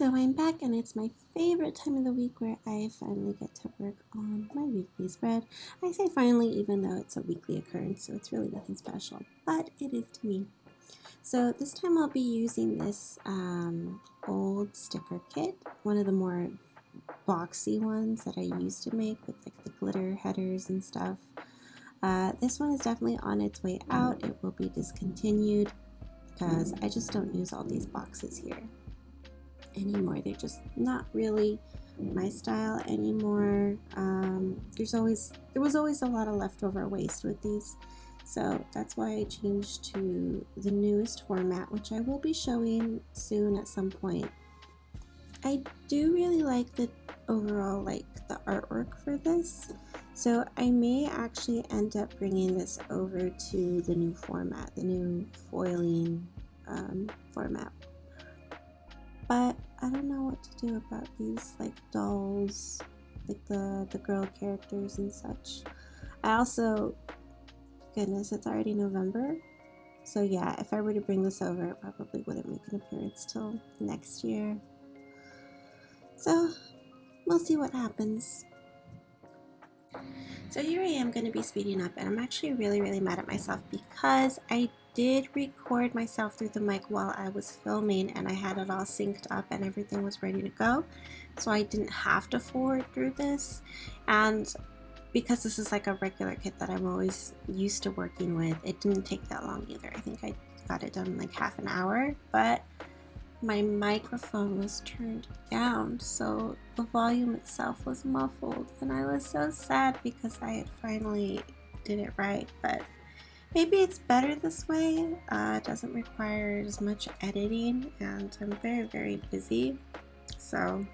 So I'm back, and it's my favorite time of the week where I finally get to work on my weekly spread. I say finally even though it's a weekly occurrence, so it's really nothing special, but it is to me. So this time I'll be using this old sticker kit, one of the more boxy ones that I used to make with like the glitter headers and stuff. This one is definitely on its way out. It will be discontinued because I just don't use all these boxes here anymore. They're just not really my style anymore. There was always a lot of leftover waste with these, so that's why I changed to the newest format, which I will be showing soon at some point. I do really like the overall the artwork for this, so I may actually end up bringing this over to the new format, the new foiling format. But I don't know what to do about these dolls, like the girl characters and such. I also, goodness, it's already November. So yeah, if I were to bring this over, it probably wouldn't make an appearance till next year. So we'll see what happens. So here I am going to be speeding up, and I'm actually really mad at myself because I did record myself through the mic while I was filming, and I had it all synced up and everything was ready to go, so I didn't have to forward through this. And because this is like a regular kit that I'm always used to working with, it didn't take that long either. I think I got it done in like half an hour, but my microphone was turned down, so the volume itself was muffled, and I was so sad because I had finally did it right. But maybe it's better this way. It doesn't require as much editing, and I'm very busy, so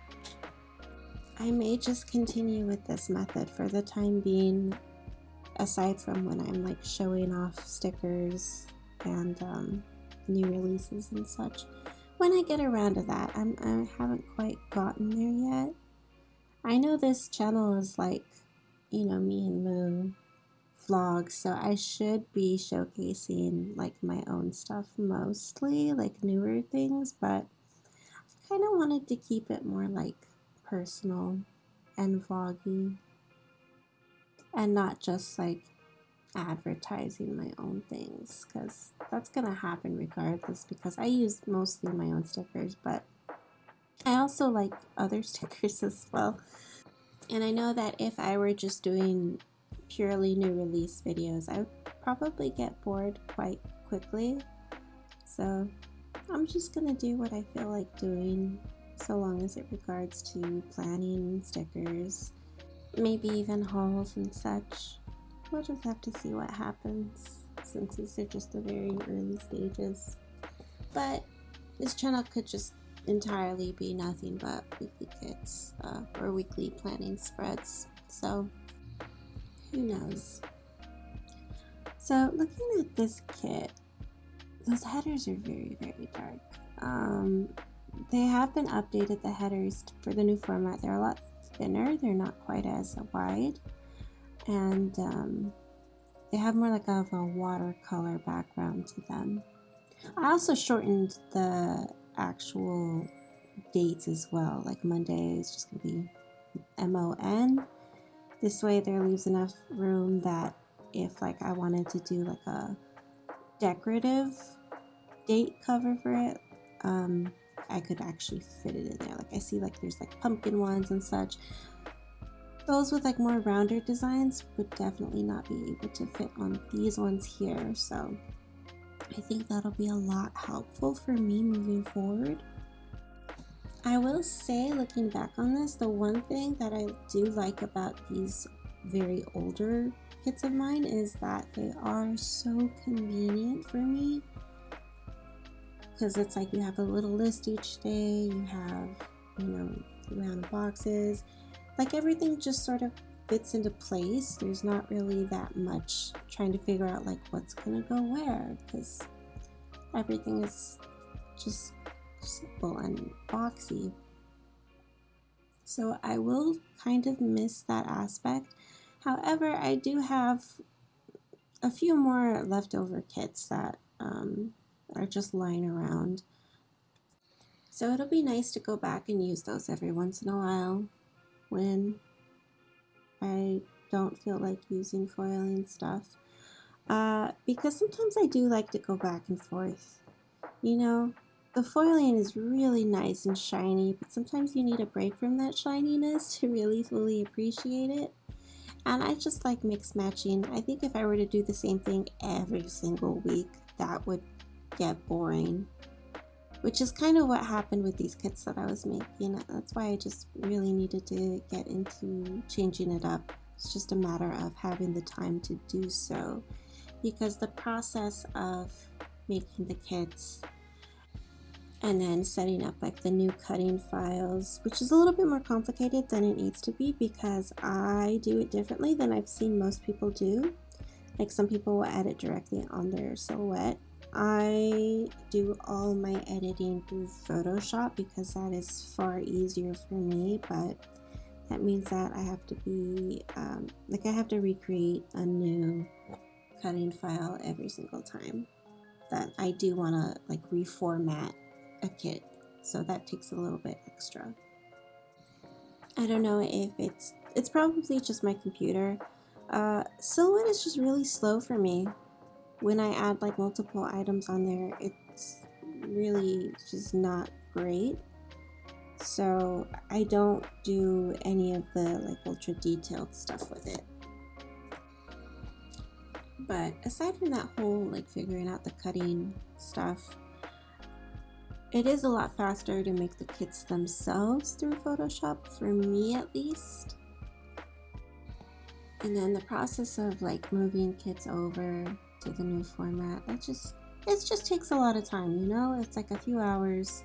I may just continue with this method for the time being, aside from when I'm like showing off stickers and new releases and such. When I get around to that, I haven't quite gotten there yet. I know this channel is like, me and Moo vlogs, so I should be showcasing like my own stuff mostly, like newer things, but I kind of wanted to keep it more like personal and vloggy and not just like advertising my own things, because that's gonna happen regardless because I use mostly my own stickers, but I also like other stickers as well. And I know that if I were just doing purely new release videos, I would probably get bored quite quickly, so I'm just gonna do what I feel like doing, so long as it regards to planning stickers, maybe even hauls and such. We'll just have to see what happens, since these are just the very early stages. But this channel could just entirely be nothing but weekly kits or weekly planning spreads, so who knows. So looking at this kit, those headers are very dark. They have been updated, the headers for the new format. They're a lot thinner, they're not quite as wide, and they have more like of a watercolor background to them. I also shortened the actual dates as well, like Monday is just gonna be MON. This way there leaves enough room that if like I wanted to do like a decorative date cover for it, I could actually fit it in there. Like I see like there's like pumpkin ones and such. Those with like more rounder designs would definitely not be able to fit on these ones here, so I think that'll be a lot helpful for me moving forward. I will say, looking back on this, the one thing that I do like about these very older kits of mine is that they are so convenient for me, because it's like you have a little list each day, you have, round boxes, like everything just sort of fits into place. There's not really that much trying to figure out like what's gonna go where, because everything is just simple and boxy. So I will kind of miss that aspect. However, I do have a few more leftover kits that are just lying around. So it'll be nice to go back and use those every once in a while when I don't feel like using foiling stuff. Because sometimes I do like to go back and forth. You know, the foiling is really nice and shiny, but sometimes you need a break from that shininess to really fully appreciate it. And I just like mix matching. I think if I were to do the same thing every single week, that would get boring. Which is kind of what happened with these kits that I was making. That's why I just really needed to get into changing it up. It's just a matter of having the time to do so. Because the process of making the kits and then setting up like the new cutting files, which is a little bit more complicated than it needs to be because I do it differently than I've seen most people do. Like some people will edit directly on their silhouette. I do all my editing through Photoshop because that is far easier for me, but that means that I have to be I have to recreate a new cutting file every single time that I do want to like reformat a kit, so that takes a little bit extra. I don't know if it's probably just my computer. Silhouette is just really slow for me. When I add like multiple items on there, it's really just not great. So I don't do any of the like ultra detailed stuff with it. But aside from that whole like figuring out the cutting stuff, it is a lot faster to make the kits themselves through Photoshop, for me at least. And then the process of like moving kits over to the new format, it just takes a lot of time, you know? It's like a few hours.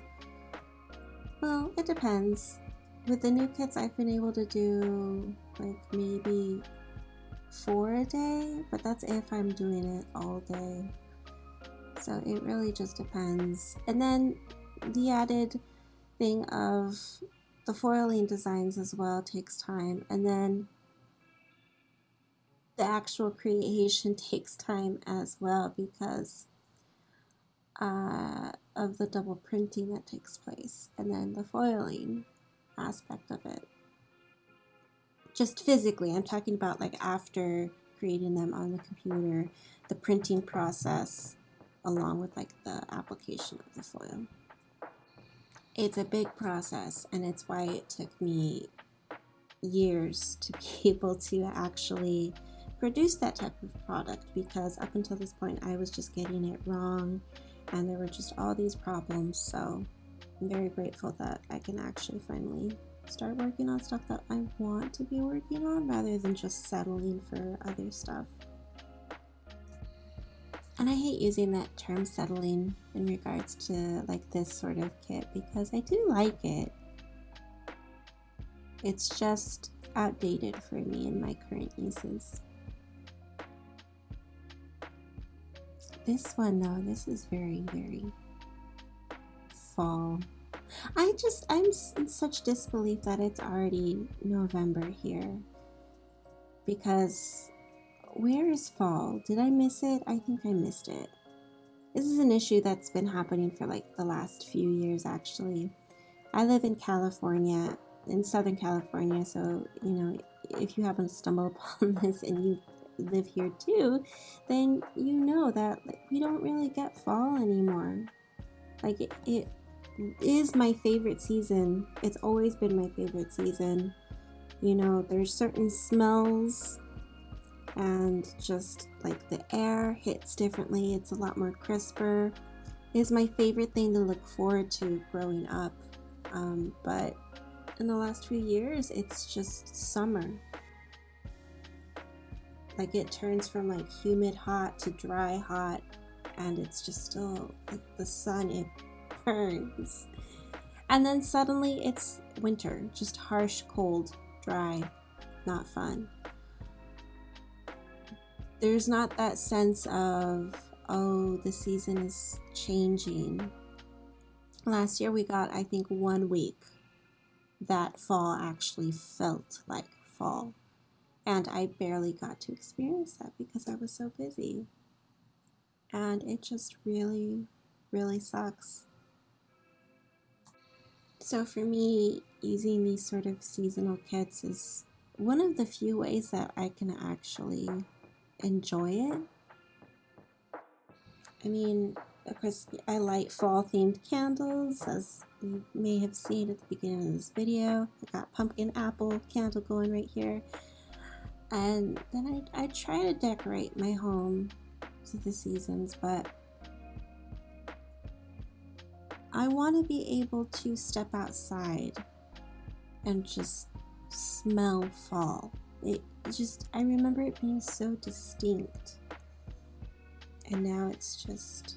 Well, it depends. With the new kits, I've been able to do like maybe 4 a day, but that's if I'm doing it all day. So it really just depends. And then the added thing of the foiling designs as well takes time. And then the actual creation takes time as well because of the double printing that takes place. And then the foiling aspect of it. Just physically, I'm talking about like after creating them on the computer, the printing process along with like the application of the foil. It's a big process, and it's why it took me years to be able to actually produce that type of product, because up until this point I was just getting it wrong and there were just all these problems. So I'm very grateful that I can actually finally start working on stuff that I want to be working on rather than just settling for other stuff. And I hate using that term settling in regards to like this sort of kit because I do like it. It's just outdated for me in my current uses. This one though, this is very, very fall. I'm in such disbelief that it's already November here. Because where is fall? Did I miss it? I think I missed it. This is an issue that's been happening for like the last few years actually. I live in California, in Southern California, so you know, if you happen to stumble upon this and you live here too, then you know that like, we don't really get fall anymore. Like it is my favorite season. It's always been my favorite season. You know, there's certain smells and just like the air hits differently. It's a lot more crisper. It's my favorite thing to look forward to growing up. But in the last few years, it's just summer. Like it turns from like humid hot to dry hot, and it's just still like the sun, it burns. And then suddenly it's winter, just harsh, cold, dry, not fun. There's not that sense of, oh, the season is changing. Last year we got, I think, 1 week that fall actually felt like fall. And I barely got to experience that because I was so busy. And it just really, really sucks. So for me, using these sort of seasonal kits is one of the few ways that I can actually enjoy it. I mean, of course, I light fall themed candles, as you may have seen at the beginning of this video. I got pumpkin apple candle going right here. And then I try to decorate my home to the seasons, but I want to be able to step outside and just smell fall. I remember it being so distinct. And now it's just,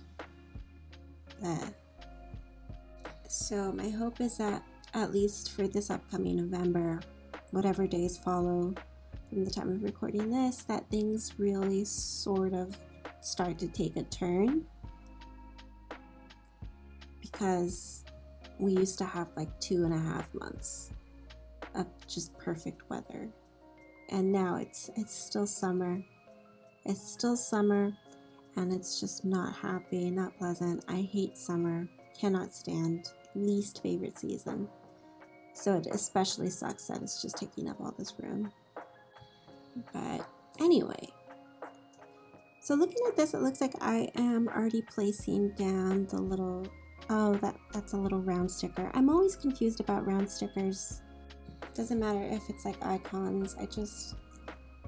So my hope is that at least for this upcoming November, whatever days follow from the time of recording this, that things really sort of start to take a turn, because we used to have like 2.5 months of just perfect weather, and now it's still summer. It's still summer, and it's just not happy, not pleasant. I hate summer, cannot stand, least favorite season. So it especially sucks that it's just taking up all this room. But anyway, so looking at this, it looks like I am already placing down the little, oh, that's a little round sticker. I'm always confused about round stickers. Doesn't matter if it's like icons,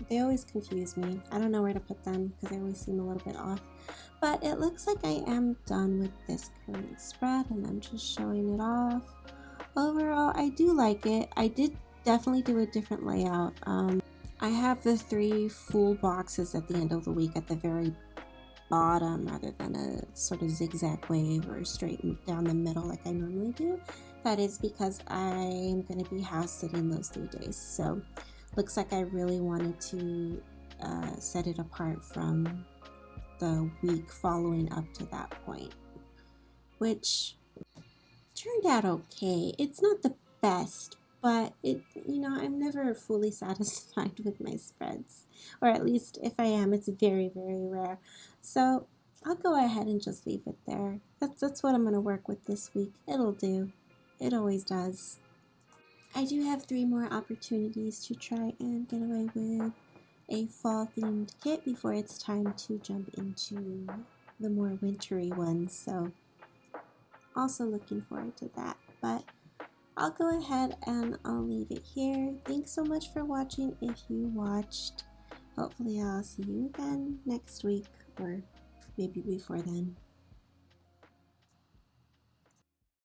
they always confuse me. I don't know where to put them because they always seem a little bit off. But it looks like I am done with this current spread, and I'm just showing it off. Overall, I do like it. I did definitely do a different layout. I have the 3 full boxes at the end of the week at the very bottom, rather than a sort of zigzag wave or straight down the middle like I normally do. That is because I am going to be house sitting those 3 days. So looks like I really wanted to set it apart from the week following up to that point, which turned out okay. It's not the best, but I'm never fully satisfied with my spreads, or at least if I am, it's very, very rare. So I'll go ahead and just leave it there. That's what I'm going to work with this week. It'll do. It always does. I do have 3 more opportunities to try and get away with a fall themed kit before it's time to jump into the more wintry ones. So also looking forward to that. But I'll go ahead and I'll leave it here. Thanks so much for watching if you watched. Hopefully I'll see you again next week, or maybe before then.